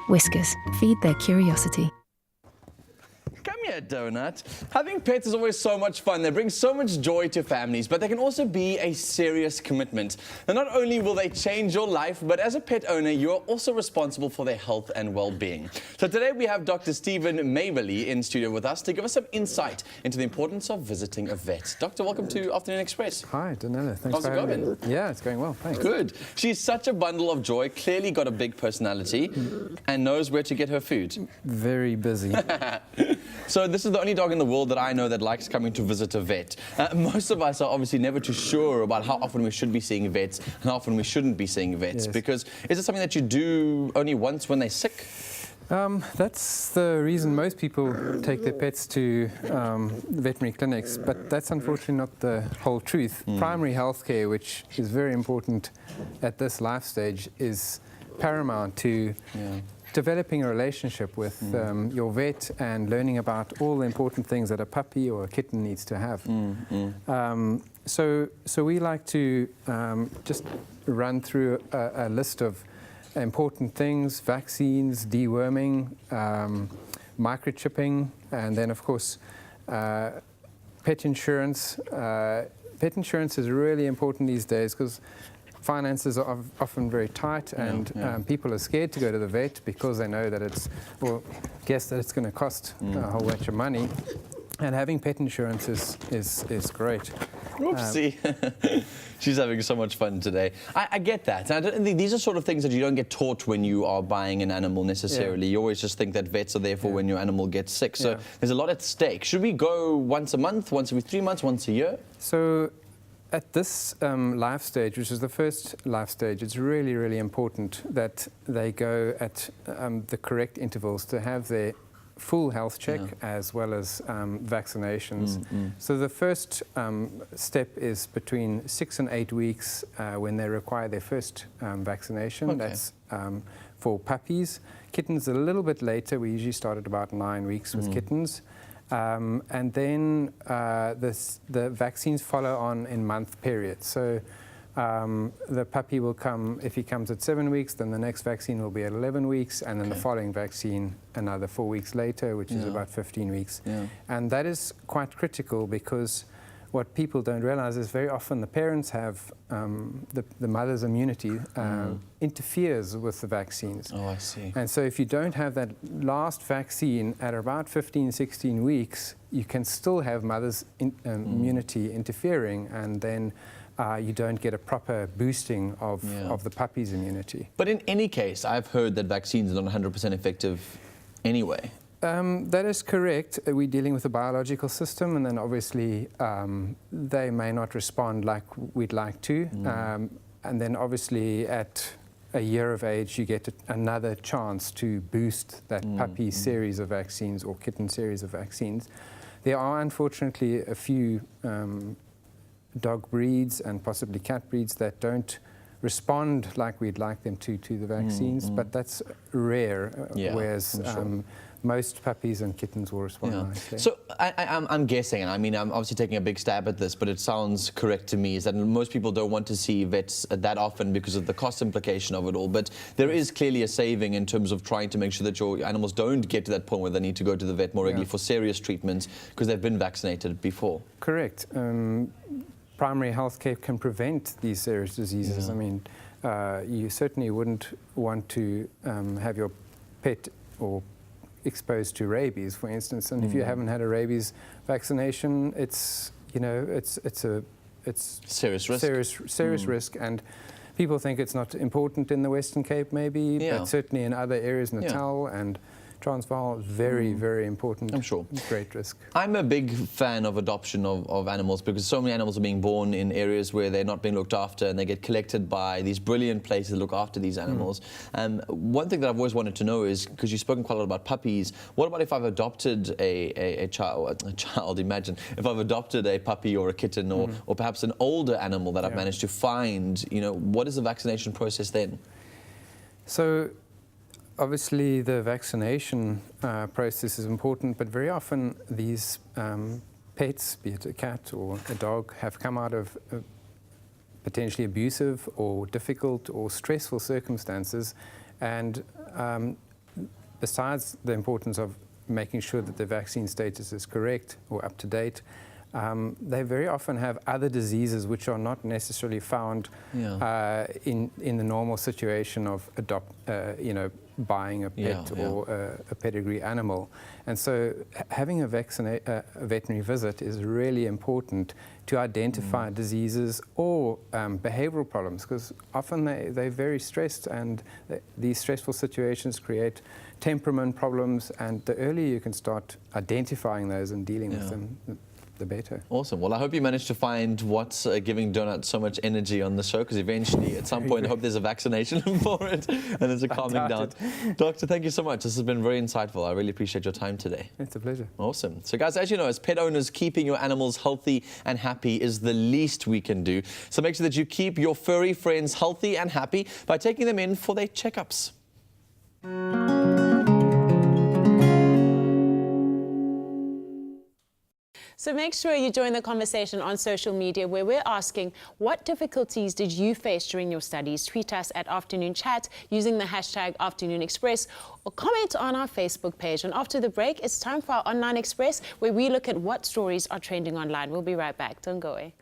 Whiskas, feed their curiosity. Come here, Donut. Having pets is always so much fun. They bring so much joy to families, but they can also be a serious commitment. And not only will they change your life, but as a pet owner, you are also responsible for their health and well-being. So today we have Dr. Stephen Maberly in studio with us to give us some insight into the importance of visiting a vet. Doctor, welcome to Afternoon Express. Hi, Danella. Thanks How's for it having going? me. Yeah, it's going well, thanks. Good. She's such a bundle of joy, clearly got a big personality, and knows where to get her food. Very busy. So this is the only dog in the world that I know that likes coming to visit a vet. Most of us are obviously never too sure about how often we should be seeing vets and how often we shouldn't be seeing vets. Yes. Because is it something that you do only once when they're sick? That's the reason most people take their pets to veterinary clinics, but that's unfortunately not the whole truth. Primary health care, which is very important at this life stage, is paramount to developing a relationship with your vet and learning about all the important things that a puppy or a kitten needs to have. So we like to just run through a list of important things: vaccines, deworming, microchipping, and then of course pet insurance. Pet insurance is really important these days because finances are often very tight, and people are scared to go to the vet because they know that guess that it's going to cost a whole bunch of money. And having pet insurance is great. Oopsie. She's having so much fun today. I get that. I don't think these are sort of things that you don't get taught when you are buying an animal necessarily. You always just think that vets are there for when your animal gets sick. So there's a lot at stake. Should we go once a month, once every 3 months, once a year? So at this life stage, which is the first life stage, it's really, really important that they go at the correct intervals to have their full health check as well as vaccinations. So the first step is between 6 and 8 weeks when they require their first vaccination. That's for puppies. Kittens a little bit later. We usually start at about 9 weeks with kittens. And then the vaccines follow on in month periods. So the puppy will come, if he comes at 7 weeks, then the next vaccine will be at 11 weeks, and then the following vaccine another 4 weeks later, which is about 15 weeks. And that is quite critical because what people don't realize is very often the parents have, the mother's immunity interferes with the vaccines. Oh, I see. And so if you don't have that last vaccine at about 15, 16 weeks, you can still have mother's immunity interfering, and then you don't get a proper boosting of the puppy's immunity. But in any case, I've heard that vaccines are not 100% effective anyway. That is correct. We're dealing with a biological system, and then obviously they may not respond like we'd like to. And then obviously at a year of age, you get another chance to boost that puppy series of vaccines or kitten series of vaccines. There are unfortunately a few dog breeds and possibly cat breeds that don't respond like we'd like them to the vaccines, but that's rare, whereas most puppies and kittens will respond nicely. So I'm guessing, and I mean, I'm obviously taking a big stab at this, but it sounds correct to me, is that most people don't want to see vets that often because of the cost implication of it all. But there is clearly a saving in terms of trying to make sure that your animals don't get to that point where they need to go to the vet more regularly for serious treatments because they've been vaccinated before. Correct. Primary health care can prevent these serious diseases. I mean, you certainly wouldn't want to have your pet or exposed to rabies, for instance, and if you haven't had a rabies vaccination, it's a serious risk. Serious risk, and people think it's not important in the Western Cape, maybe, but certainly in other areas, Natal and Transvaal, very, very important. I'm sure. Great risk. I'm a big fan of adoption of animals because so many animals are being born in areas where they're not being looked after, and they get collected by these brilliant places that look after these animals. One thing that I've always wanted to know is, because you've spoken quite a lot about puppies, what about if I've adopted a child, imagine, if I've adopted a puppy or a kitten or perhaps an older animal that I've managed to find, what is the vaccination process then? So obviously, the vaccination process is important, but very often these pets, be it a cat or a dog, have come out of potentially abusive or difficult or stressful circumstances. And besides the importance of making sure that the vaccine status is correct or up to date, they very often have other diseases which are not necessarily found in the normal situation of buying a pet or a pedigree animal. And so having a veterinary visit is really important to identify diseases or behavioral problems, because often they're very stressed, and these stressful situations create temperament problems, and the earlier you can start identifying those and dealing with them, the better. Awesome. Well, I hope you managed to find what's giving Donut so much energy on the show, because eventually, at some point, I hope there's a vaccination for it and there's a calming down. Doctor, thank you so much. This has been very insightful. I really appreciate your time today. It's a pleasure. Awesome. So, guys, as you know, as pet owners, keeping your animals healthy and happy is the least we can do. So make sure that you keep your furry friends healthy and happy by taking them in for their checkups. So make sure you join the conversation on social media, where we're asking, what difficulties did you face during your studies? Tweet us at Afternoon Chat using the hashtag Afternoon Express, or comment on our Facebook page. And after the break, it's time for our Online Express, where we look at what stories are trending online. We'll be right back. Don't go away.